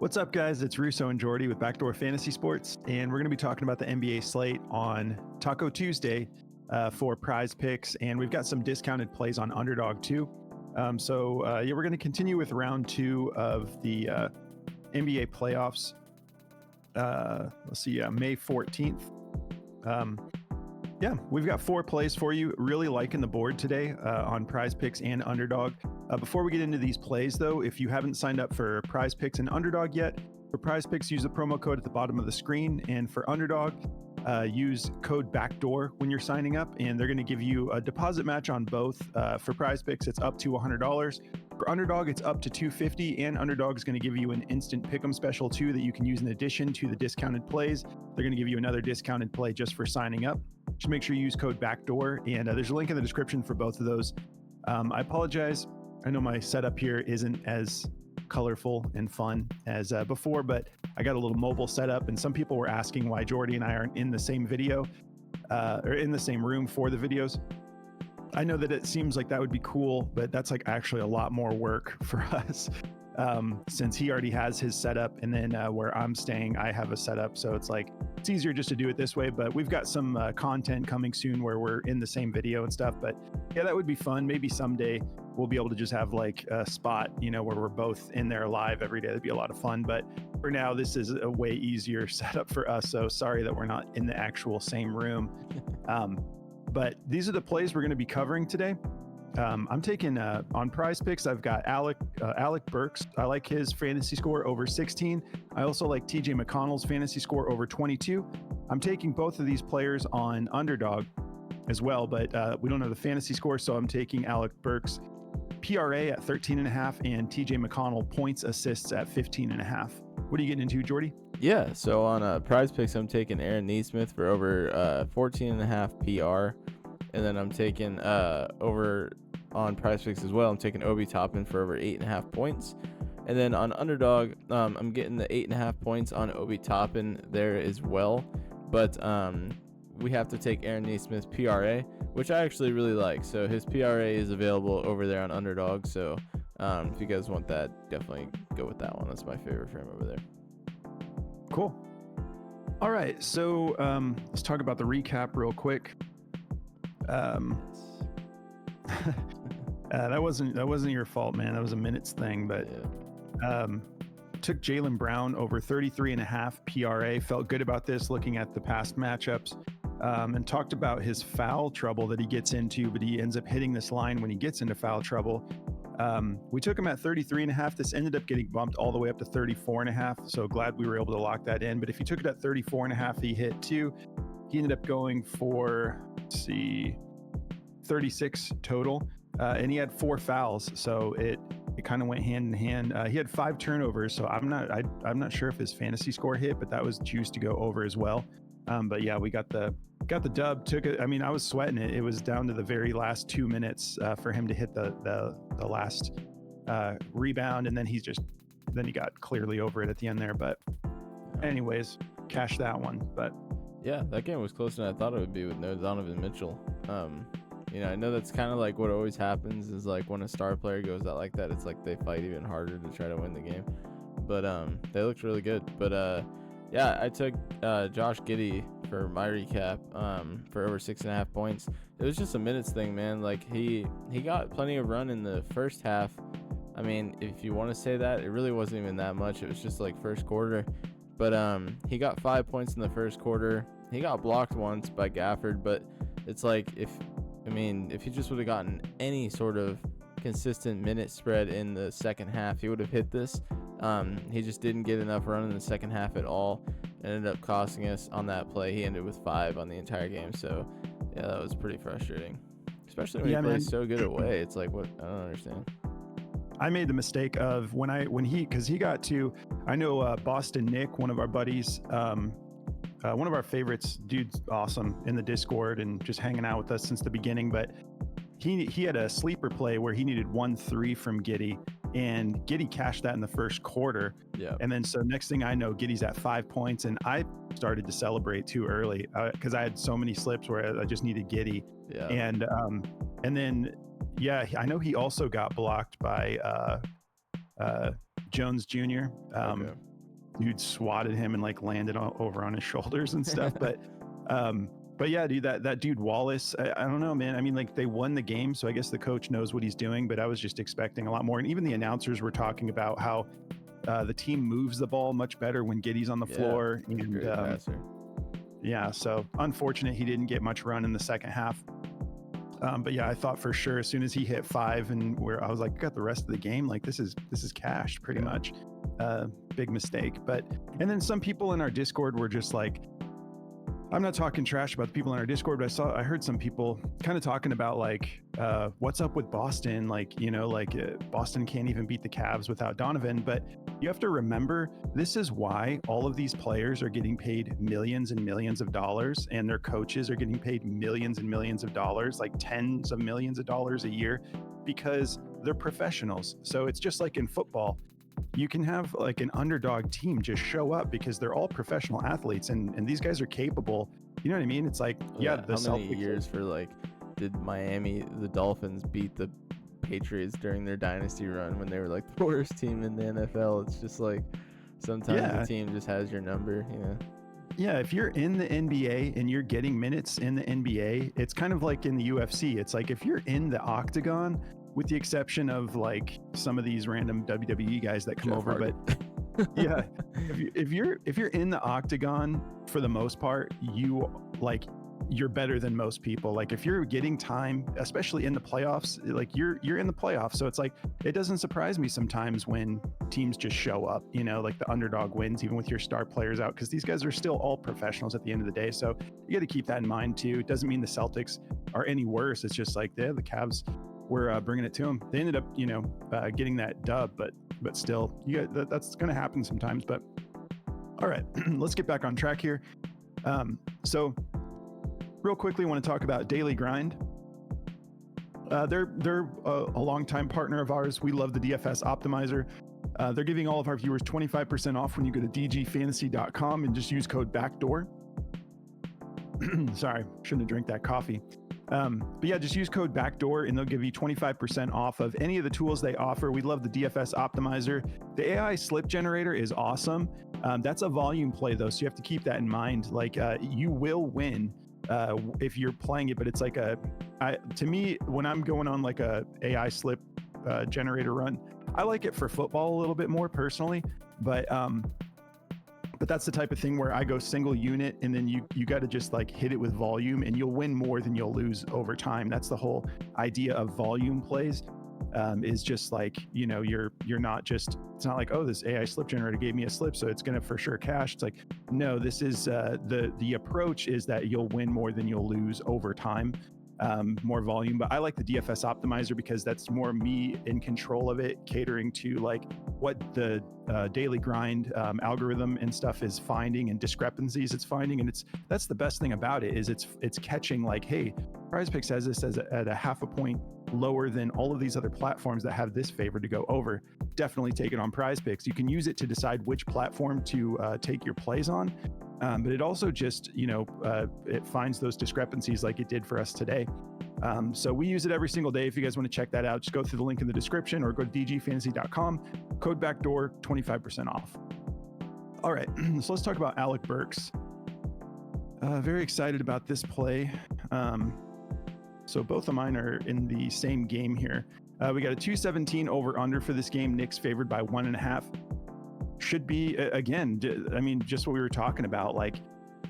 What's up, guys? It's Russo and Jordy with Backdoor Fantasy Sports, and we're going to be talking about the NBA slate on Taco Tuesday for prize picks, and we've got some discounted plays on Underdog too. We're going to continue with round two of the NBA playoffs. May 14th. We've got 4 plays for you. Really liking the board today on prize picks and Underdog. Before we get into these plays, though, if you haven't signed up for prize picks and Underdog yet, for prize picks, use the promo code at the bottom of the screen. And for Underdog, use code BACKDOOR when you're signing up. And they're going to give you a deposit match on both. For prize picks, it's up to $100. For Underdog, it's up to $250. And Underdog is going to give you an instant pick'em special, too, that you can use in addition to the discounted plays. They're going to give you another discounted play just for signing up. Just make sure you use code BACKDOOR. And there's a link in the description for both of those. I apologize. I know my setup here isn't as colorful and fun as before, but I got a little mobile setup, and some people were asking why Jordy and I aren't in the same video or in the same room for the videos. I know that it seems like that would be cool, but that's like actually a lot more work for us since he already has his setup, and then where I'm staying, I have a setup. So it's like, it's easier just to do it this way, but we've got some content coming soon where we're in the same video and stuff. But yeah, that would be fun. Maybe someday we'll be able to just have like a spot, where we're both in there live every day. That'd be a lot of fun. But for now, this is a way easier setup for us. So sorry that we're not in the actual same room. But these are the plays we're going to be covering today. I'm taking on prize picks. I've got Alec Burks. I like his fantasy score over 16. I also like TJ McConnell's fantasy score over 22. I'm taking both of these players on Underdog as well, but we don't know the fantasy score. So I'm taking Alec Burks PRA at 13.5 and TJ McConnell points assists at 15.5. What are you getting into, Jordy? Yeah, so on prize picks, I'm taking Aaron Nesmith for over 14.5 PR. And then I'm taking over on prize picks as well. I'm taking Obi Toppin for over 8.5 points. And then on Underdog, I'm getting the 8.5 points on Obi Toppin there as well. But we have to take Aaron Nesmith's PRA, which I actually really like. So his PRA is available over there on Underdog. So if you guys want that, definitely go with that one. That's my favorite frame over there. Cool. All right, so let's talk about the recap real quick. That wasn't your fault, man. That was a minutes thing, but took Jaylen Brown over 33.5 PRA. Felt good about this looking at the past matchups, and talked about his foul trouble that he gets into, but he ends up hitting this line when he gets into foul trouble. We took him at 33.5. This ended up getting bumped all the way up to 34.5. So glad we were able to lock that in. But if you took it at 34.5, he hit 2. He ended up going for, 36 total, and he had 4 fouls, so it kind of went hand in hand. He had 5 turnovers, so I'm not sure if his fantasy score hit, but that was juiced to go over as well. But yeah, we got the dub. Took it. I mean, I was sweating it. It was down to the very last 2 minutes for him to hit the last rebound, and then he got clearly over it at the end there. But anyways, cash that one. But yeah, that game was closer than I thought it would be with no Donovan Mitchell. I know that's kind of like what always happens is like when a star player goes out like that, it's like they fight even harder to try to win the game. But they looked really good. But I took Josh Giddey for my recap for over 6.5 points. It was just a minutes thing, man. Like he got plenty of run in the first half. I mean, if you want to say that, it really wasn't even that much. It was just like first quarter. But he got 5 points in the first quarter. He got blocked once by Gafford, but it's like if he just would have gotten any sort of consistent minute spread in the second half, he would have hit this. He just didn't get enough run in the second half at all. It ended up costing us on that play. He ended with 5 on the entire game. So yeah, that was pretty frustrating, especially when he plays so good away. It's like, what? I don't understand. I made the mistake of because he got to, I know Boston Nick, one of our buddies, one of our favorites, dude's awesome in the Discord and just hanging out with us since the beginning. But he had a sleeper play where he needed 1-3 from Giddey, and Giddey cashed that in the first quarter. Yeah. And then so next thing I know, Giddey's at 5 points, and I started to celebrate too early because I had so many slips where I just needed Giddey. Yeah. And then I know he also got blocked by Jones Jr. dude swatted him and like landed over on his shoulders and stuff. But yeah, dude, that dude Wallace, I don't know, man. I mean, like they won the game, so I guess the coach knows what he's doing, but I was just expecting a lot more. And even the announcers were talking about how the team moves the ball much better when Giddey's on the floor. And yeah, so unfortunate he didn't get much run in the second half. But yeah, I thought for sure as soon as he hit 5 and where I was like, got the rest of the game, like this is cashed pretty much. Big mistake. And then some people in our Discord were just like, I'm not talking trash about the people in our Discord, but I heard some people kind of talking about like, what's up with Boston? Like, Boston can't even beat the Cavs without Donovan. But you have to remember, this is why all of these players are getting paid millions and millions of dollars, and their coaches are getting paid millions and millions of dollars, like tens of millions of dollars a year, because they're professionals. So it's just like in football. You can have like an underdog team just show up because they're all professional athletes, and these guys are capable. You know what I mean? It's like, the how many Celtics years for like, did the Dolphins beat the Patriots during their dynasty run when they were like the worst team in the NFL? It's just like sometimes the team just has your number. Yeah, if you're in the NBA and you're getting minutes in the NBA, it's kind of like in the UFC. It's like if you're in the octagon, with the exception of like some of these random WWE guys that come over, but yeah, if you're in the octagon for the most part, you're better than most people. Like if you're getting time, especially in the playoffs, like you're in the playoffs. So it's like, it doesn't surprise me sometimes when teams just show up, like the underdog wins, even with your star players out, because these guys are still all professionals at the end of the day. So you got to keep that in mind too. It doesn't mean the Celtics are any worse. It's just like the Cavs were bringing it to them. They ended up, getting that dub, but still, that's going to happen sometimes. But all right, let's get back on track here. So real quickly, I want to talk about Daily Grind. They're a longtime partner of ours. We love the DFS Optimizer. They're giving all of our viewers 25% off when you go to dgfantasy.com and just use code BACKDOOR. Sorry, shouldn't have drank that coffee. But yeah, just use code BACKDOOR and they'll give you 25% off of any of the tools they offer. We love the DFS Optimizer. The AI slip generator is awesome. That's a volume play though, so you have to keep that in mind. Like you will win if you're playing it, but it's like to me, when I'm going on like a AI slip generator run, I like it for football a little bit more personally, but that's the type of thing where I go single unit and then you got to just like hit it with volume and you'll win more than you'll lose over time. That's the whole idea of volume plays, is just like, you're not just, it's not like, oh, this AI slip generator gave me a slip, so it's going to for sure cash. It's like, no, this is the approach is that you'll win more than you'll lose over time. More volume, but I like the DFS Optimizer because that's more me in control of it, catering to like what the Daily Grind algorithm and stuff is finding and discrepancies it's finding, and that's the best thing about it is it's catching like, hey, PrizePicks has this as at a half a point lower than all of these other platforms that have this favor to go over. Definitely take it on PrizePicks. You can use it to decide which platform to take your plays on. But it also just, it finds those discrepancies like it did for us today. So we use it every single day. If you guys want to check that out, just go through the link in the description or go to dgfantasy.com, code BACKDOOR, 25% off. All right, so let's talk about Alec Burks. Very excited about this play. So both of mine are in the same game here. We got a 217 over under for this game. Knicks favored by 1.5. Should be, again, I mean, just what we were talking about, like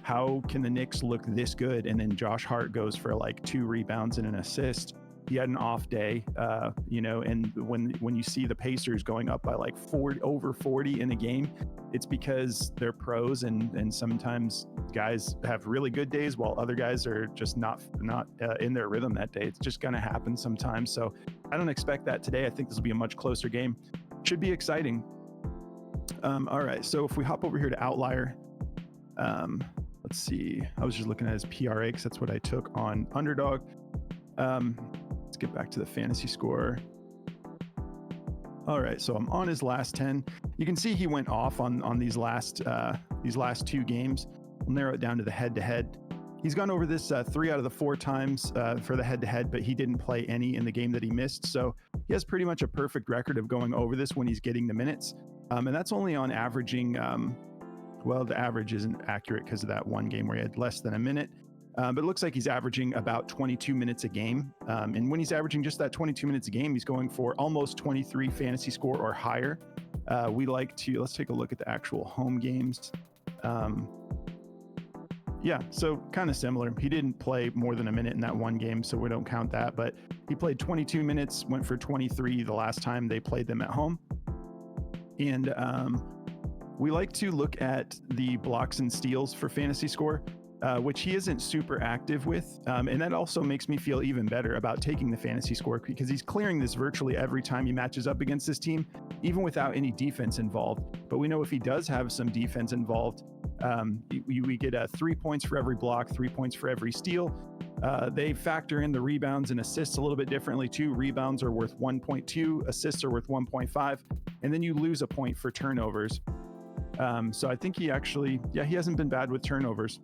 how can the Knicks look this good? And then Josh Hart goes for like 2 rebounds and an assist. He had an off day, and when you see the Pacers going up by like over 40 in a game, it's because they're pros and sometimes guys have really good days while other guys are just not in their rhythm that day. It's just going to happen sometimes. So I don't expect that today. I think this will be a much closer game. Should be exciting. All right, so if we hop over here to Outlier, let's see. I was just looking at his PRA because that's what I took on Underdog. Let's get back to the fantasy score. All right, so I'm on his last 10. You can see he went off on these last 2 games. We'll narrow it down to the head-to-head. He's gone over this 3 out of the 4 times for the head-to-head, but he didn't play any in the game that he missed. So he has pretty much a perfect record of going over this when he's getting the minutes. And that's only on averaging, well, the average isn't accurate because of that one game where he had less than a minute. But it looks like he's averaging about 22 minutes a game. And when he's averaging just that 22 minutes a game, he's going for almost 23 fantasy score or higher. Let's take a look at the actual home games. Yeah, so kind of similar. He didn't play more than a minute in that one game, so we don't count that. But he played 22 minutes, went for 23 the last time they played them at home. And we like to look at the blocks and steals for fantasy score, which he isn't super active with. And that also makes me feel even better about taking the fantasy score because he's clearing this virtually every time he matches up against this team, even without any defense involved. But we know if he does have some defense involved, we get 3 points for every block, 3 points for every steal. They factor in the rebounds and assists a little bit differently too. Rebounds are worth 1.2, assists are worth 1.5, and then you lose a point for turnovers. So I think he hasn't been bad with turnovers.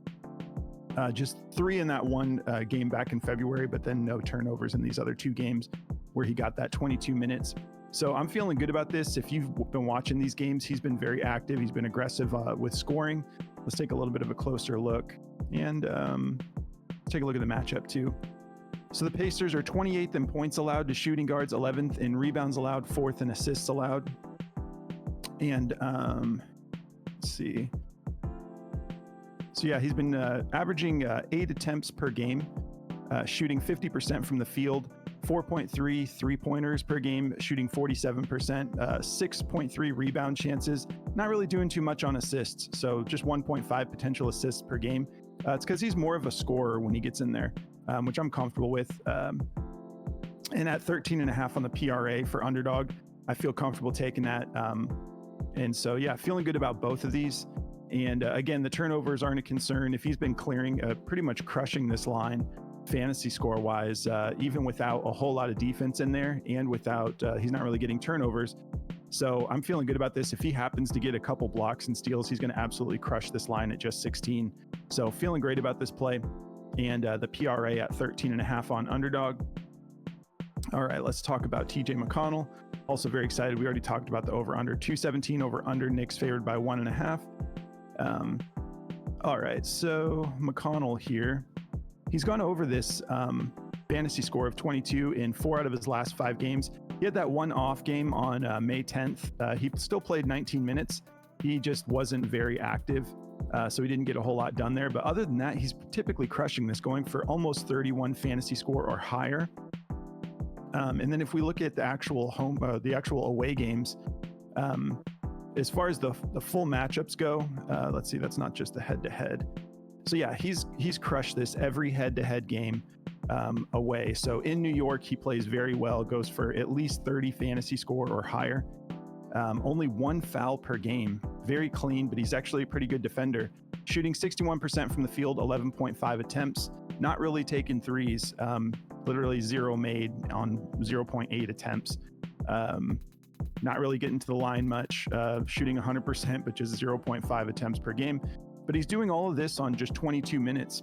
Just 3 in that one game back in February, but then no turnovers in these other 2 games where he got that 22 minutes. So I'm feeling good about this. If you've been watching these games, he's been very active. He's been aggressive with scoring. Let's take a little bit of a closer look and take a look at the matchup too. So the Pacers are 28th in points allowed to shooting guards, 11th in rebounds allowed, 4th in assists allowed. And let's see. So yeah, he's been averaging 8 attempts per game, shooting 50% from the field, 4.3 three-pointers per game, shooting 47%, 6.3 rebound chances, not really doing too much on assists, so just 1.5 potential assists per game. It's because he's more of a scorer when he gets in there, which I'm comfortable with. And at 13.5 on the PRA for underdog, I feel comfortable taking that. And so, yeah, feeling good about both of these. And again, the turnovers aren't a concern. If he's been clearing, pretty much crushing this line fantasy score wise, even without a whole lot of defense in there and without, he's not really getting turnovers. So I'm feeling good about this. If he happens to get a couple blocks and steals, he's going to absolutely crush this line at just 16. So feeling great about this play. And the PRA at 13.5 on underdog. All right, let's talk about TJ McConnell. Also very excited. We already talked about the over-under. 217 over-under. Knicks favored by 1.5. All right, so McConnell here. He's gone over this fantasy score of 22 in 4 out of his last 5 games. He had that one off game on May 10th. He still played 19 minutes. He just wasn't very active, so he didn't get a whole lot done there. But other than that, he's typically crushing this, going for almost 31 fantasy score or higher. And then if we look at the actual the actual away games, as far as the full matchups go, let's see, that's not just the head-to-head. So yeah, he's crushed this every head-to-head game away. So in New York, he plays very well, goes for at least 30 fantasy score or higher. Only 1 foul per game, very clean, but he's actually a pretty good defender. Shooting 61% from the field, 11.5 attempts, not really taking threes, literally 0 made on 0.8 attempts. Not really getting to the line much, shooting 100%, but just 0.5 attempts per game. But he's doing all of this on just 22 minutes.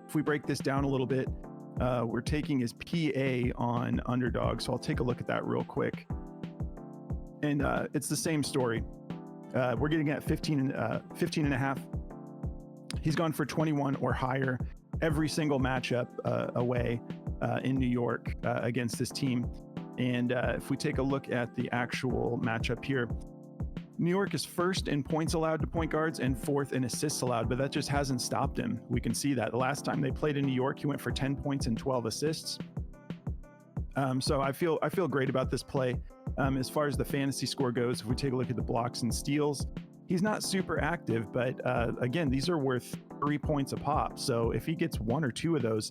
If we break this down a little bit, we're taking his PA on underdog. So I'll take a look at that real quick. And it's the same story. We're getting at 15.5. He's gone for 21 or higher every single matchup away in New York against this team. And if we take a look at the actual matchup here, New York is 1st in points allowed to point guards and 4th in assists allowed, but that just hasn't stopped him. We can see that the last time they played in New York, he went for 10 points and 12 assists. So I feel great about this play. As far as the fantasy score goes, if we take a look at the blocks and steals, he's not super active, but again, these are worth 3 points a pop. So if he gets 1 or 2 of those,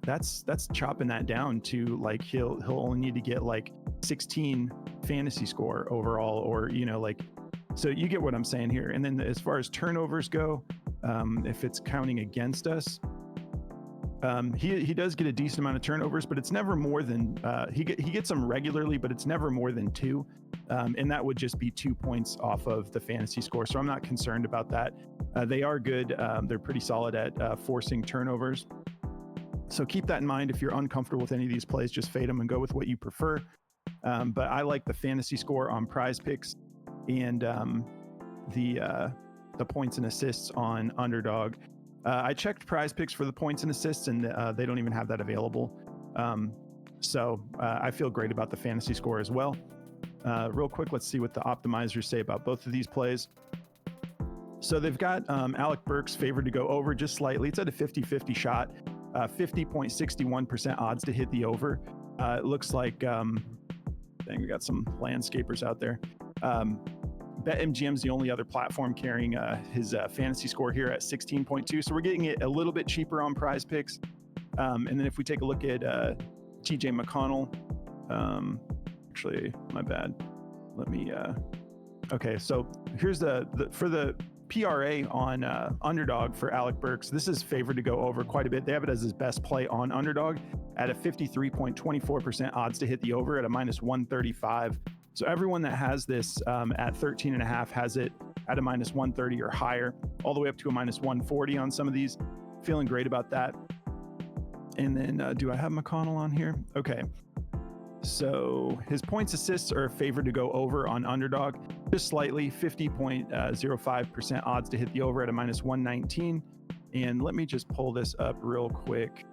that's chopping that down to like he'll only need to get like 16 fantasy score overall, or so you get what I'm saying here. And then as far as turnovers go, if it's counting against us, he does get a decent amount of turnovers, but it's never more than he gets them regularly, but it's never more than 2, and that would just be 2 points off of the fantasy score. So I'm not concerned about that. They are good. They're pretty solid at forcing turnovers. So keep that in mind. If you're uncomfortable with any of these plays, just fade them and go with what you prefer. But I like the fantasy score on Prize Picks. and the points and assists on underdog. I checked Prize Picks for the points and assists, and they don't even have that available. So I feel great about the fantasy score as well. Real quick, let's see what the optimizers say about both of these plays. So they've got Alec Burks favored to go over just slightly. It's at a 50-50 shot, 50.61% odds to hit the over. It looks like, dang, we got some landscapers out there. BetMGM's the only other platform carrying his fantasy score here at 16.2. So we're getting it a little bit cheaper on Prize Picks. And then if we take a look at TJ McConnell, actually, my bad. Let me, okay, so here's for the PRA on underdog for Alec Burks. This is favored to go over quite a bit. They have it as his best play on underdog at a 53.24% odds to hit the over at a minus 135. So everyone that has this at 13.5 has it at a minus 130 or higher, all the way up to a minus 140 on some of these. Feeling great about that. And then do I have McConnell on here? Okay. So his points assists are favored to go over on underdog, just slightly, 50.05% odds to hit the over at a minus 119. And let me just pull this up real quick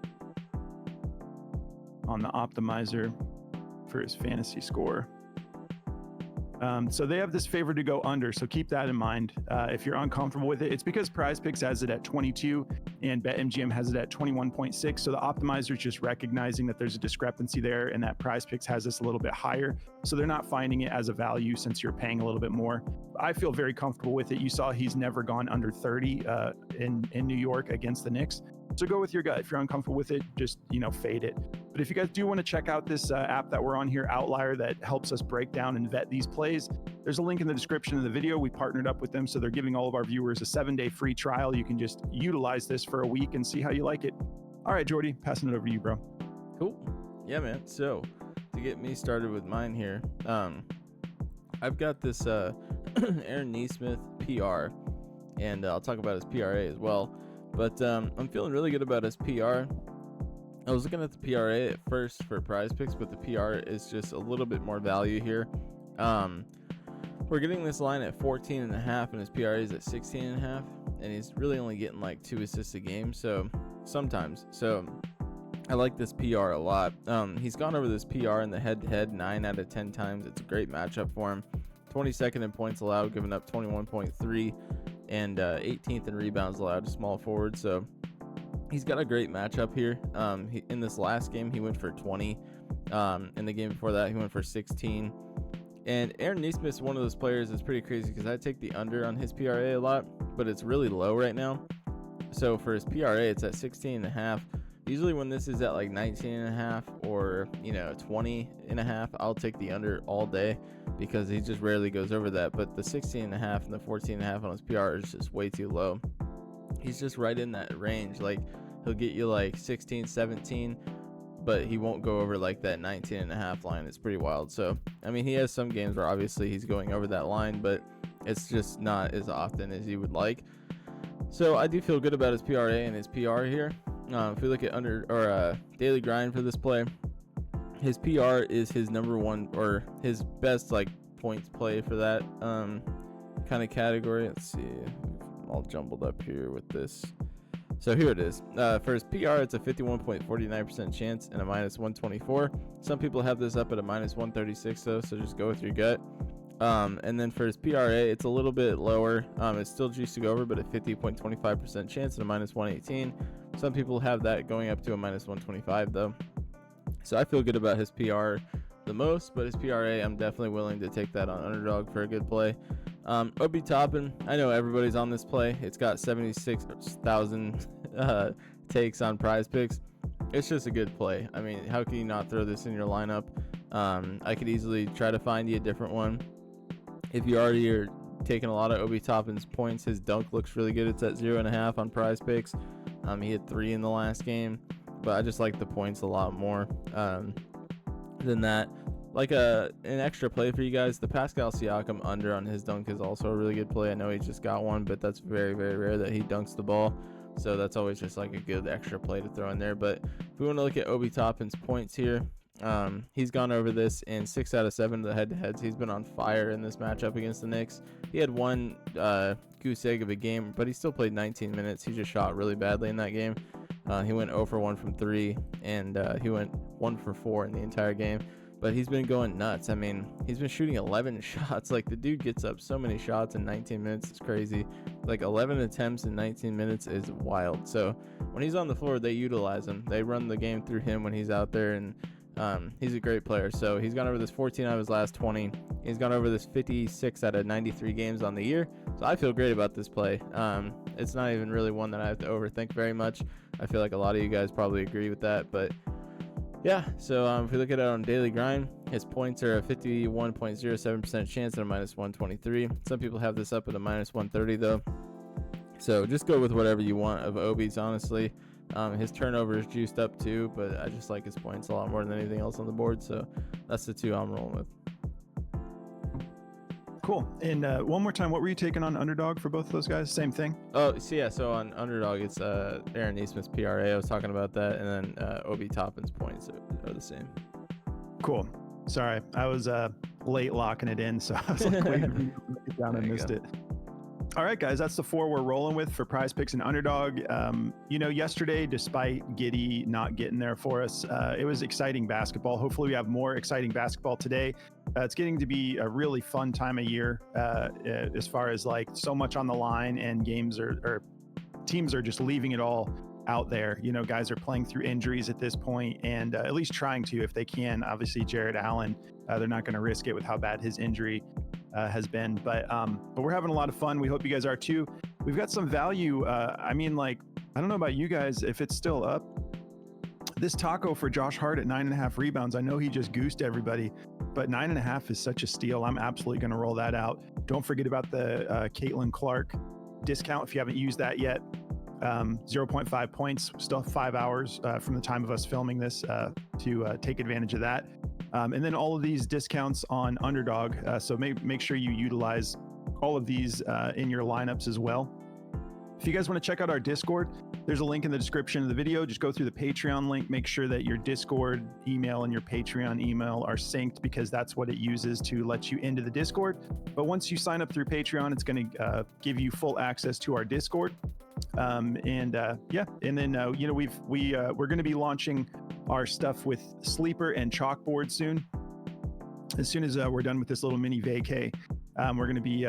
on the optimizer for his fantasy score. So they have this favored to go under, so keep that in mind if you're uncomfortable with it. It's because Prize Picks has it at 22 and BetMGM has it at 21.6. So the optimizer is just recognizing that there's a discrepancy there and that Prize Picks has this a little bit higher. So they're not finding it as a value since you're paying a little bit more. I feel very comfortable with it. You saw he's never gone under 30 in New York against the Knicks. So go with your gut. If you're uncomfortable with it, just, fade it. But if you guys do want to check out this app that we're on here, Outlier, that helps us break down and vet these plays, there's a link in the description of the video. We partnered up with them, so they're giving all of our viewers a 7-day free trial. You can just utilize this for a week and see how you like it. All right, Jordy, passing it over to you, bro. Cool. Yeah, man. So to get me started with mine here, I've got this Aaron Nesmith PR, and I'll talk about his PRA as well. But I'm feeling really good about his PR. I was looking at the PRA at first for Prize Picks, but the PR is just a little bit more value here. We're getting this line at 14.5, and his PRA is at 16.5, and he's really only getting like 2 assists a game. So sometimes, I like this PR a lot. He's gone over this PR in the head-to-head 9 out of 10 times. It's a great matchup for him. 22nd in points allowed, giving up 21.3. and 18th in rebounds allowed to small forward. So he's got a great matchup here. In this last game, he went for 20. In the game before that, he went for 16. And Aaron Nesmith is one of those players that's pretty crazy because I take the under on his PRA a lot, but it's really low right now. So for his PRA, it's at 16.5. Usually when this is at like 19.5 or 20.5, I'll take the under all day because he just rarely goes over that. But the 16.5 and the 14.5 on his PR is just way too low. He's just right in that range. Like he'll get you like 16, 17, but he won't go over like that 19.5 line. It's pretty wild. So I mean, he has some games where obviously he's going over that line, but it's just not as often as you would like. So I do feel good about his PRA and his PR here. If we look at daily grind for this play, his PR is his number one or his best like points play for that kind of category. Let's see, I'm all jumbled up here with this. So here it is. For his PR, it's a 51.49% chance and a minus 124. Some people have this up at a minus 136 though, so just go with your gut. And then for his PRA, it's a little bit lower. It's still juiced to go over, but a 50.25% chance and a minus 118. Some people have that going up to a minus 125 though. So I feel good about his PR the most, but his PRA, I'm definitely willing to take that on underdog for a good play. Obi Toppin, I know everybody's on this play. It's got 76,000 takes on Prize Picks. It's just a good play. I mean, how can you not throw this in your lineup? I could easily try to find you a different one. If you already are taking a lot of Obi Toppin's points, his dunk looks really good. It's at 0.5 on Prize Picks. He had 3 in the last game, but I just like the points a lot more than that. Like an extra play for you guys, the Pascal Siakam under on his dunk is also a really good play. I know he just got one, but that's very, very rare that he dunks the ball. So that's always just like a good extra play to throw in there. But if we want to look at Obi Toppin's points here, He's gone over this in 6 out of 7 of the head-to-heads. He's been on fire in this matchup against the Knicks. He had one goose egg of a game, but he still played 19 minutes. He just shot really badly in that game. He went 0 for 1 from 3, and he went 1 for 4 in the entire game. But he's been going nuts. I mean, he's been shooting 11 shots. Like, the dude gets up so many shots in 19 minutes. It's crazy. Like, 11 attempts in 19 minutes is wild. So when he's on the floor, they utilize him. They run the game through him when he's out there, and he's a great player. So he's gone over this 14 out of his last 20. He's gone over this 56 out of 93 games on the year. So I feel great about this play. It's not even really one that I have to overthink very much. I feel like a lot of you guys probably agree with that, but yeah. So if we look at it on daily grind, his points are a 51.07% chance at a minus 123. Some people have this up at a minus 130 though. So just go with whatever you want of Obi's, honestly. His turnover is juiced up too, but I just like his points a lot more than anything else on the board. So that's the two I'm rolling with. Cool. And one more time, what were you taking on underdog for both of those guys? Same thing? Oh, so yeah, so on underdog, it's Aaron Nesmith's PRA. I was talking about that. And then Obi Toppin's points are the same. Cool. Sorry, I was late locking it in, so I was like waiting for you to write it down and missed it. All right, guys, that's the 4 we're rolling with for Prize Picks and Underdog. Yesterday, despite Giddy not getting there for us, it was exciting basketball. Hopefully we have more exciting basketball today. It's getting to be a really fun time of year as far as like so much on the line, and games or teams are just leaving it all out there. Guys are playing through injuries at this point, and at least trying to if they can. Obviously, Jared Allen, they're not going to risk it with how bad his injury has been, but we're having a lot of fun. We hope you guys are too. We've got some value. I don't know about you guys if it's still up. This taco for Josh Hart at 9.5 rebounds. I know he just goosed everybody, but 9.5 is such a steal. I'm absolutely going to roll that out. Don't forget about the Caitlin Clark discount if you haven't used that yet. 0.5 points, still 5 hours from the time of us filming this to take advantage of that. And then all of these discounts on Underdog. So make sure you utilize all of these in your lineups as well. If you guys want to check out our Discord, there's a link in the description of the video. Just go through the Patreon link. Make sure that your Discord email and your Patreon email are synced, because that's what it uses to let you into the Discord. But once you sign up through Patreon, it's going to give you full access to our Discord. And then we're going to be launching our stuff with Sleeper and Chalkboard soon. As soon as we're done with this little mini vacay, we're going to be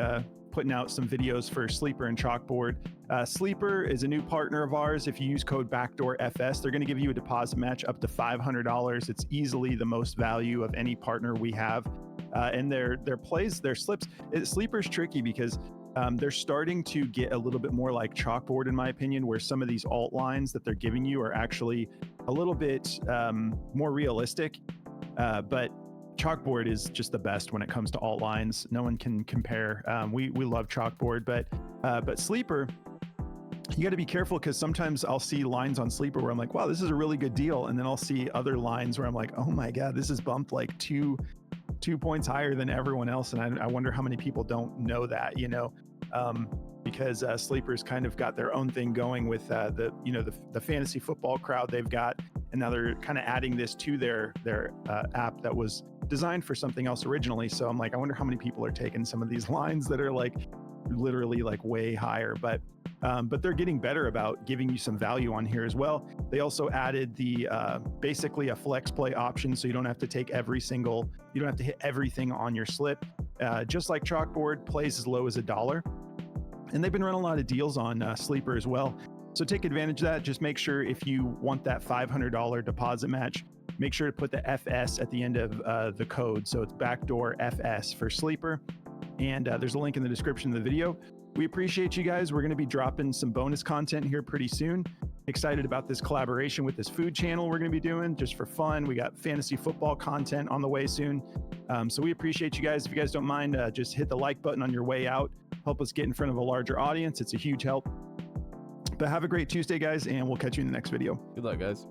putting out some videos for Sleeper and Chalkboard. Sleeper is a new partner of ours. If you use code BACKDOORFS, they're going to give you a deposit match up to $500. It's easily the most value of any partner we have. And their slips. Sleeper's tricky because they're starting to get a little bit more like Chalkboard, in my opinion, where some of these alt lines that they're giving you are actually a little bit more realistic. But Chalkboard is just the best when it comes to alt lines. No one can compare. We love Chalkboard, but Sleeper, you got to be careful, because sometimes I'll see lines on Sleeper where I'm like, wow, this is a really good deal. And then I'll see other lines where I'm like, oh my God, this is bumped like two points higher than everyone else. And I wonder how many people don't know that, because Sleeper's kind of got their own thing going with the fantasy football crowd they've got. And now they're kind of adding this to their app that was designed for something else originally. So I'm like, I wonder how many people are taking some of these lines that are like literally like way higher, but they're getting better about giving you some value on here as well. They also added the basically a flex play option, so you don't have to take you don't have to hit everything on your slip. Just like Chalkboard, plays as low as $1. And they've been running a lot of deals on Sleeper as well. So take advantage of that. Just make sure if you want that $500 deposit match, make sure to put the FS at the end of the code. So it's backdoor FS for Sleeper. And there's a link in the description of the video. We appreciate you guys. We're going to be dropping some bonus content here pretty soon. Excited about this collaboration with this food channel we're going to be doing just for fun. We got fantasy football content on the way soon. So we appreciate you guys. If you guys don't mind, just hit the like button on your way out. Help us get in front of a larger audience. It's a huge help. But have a great Tuesday, guys, and we'll catch you in the next video. Good luck, guys.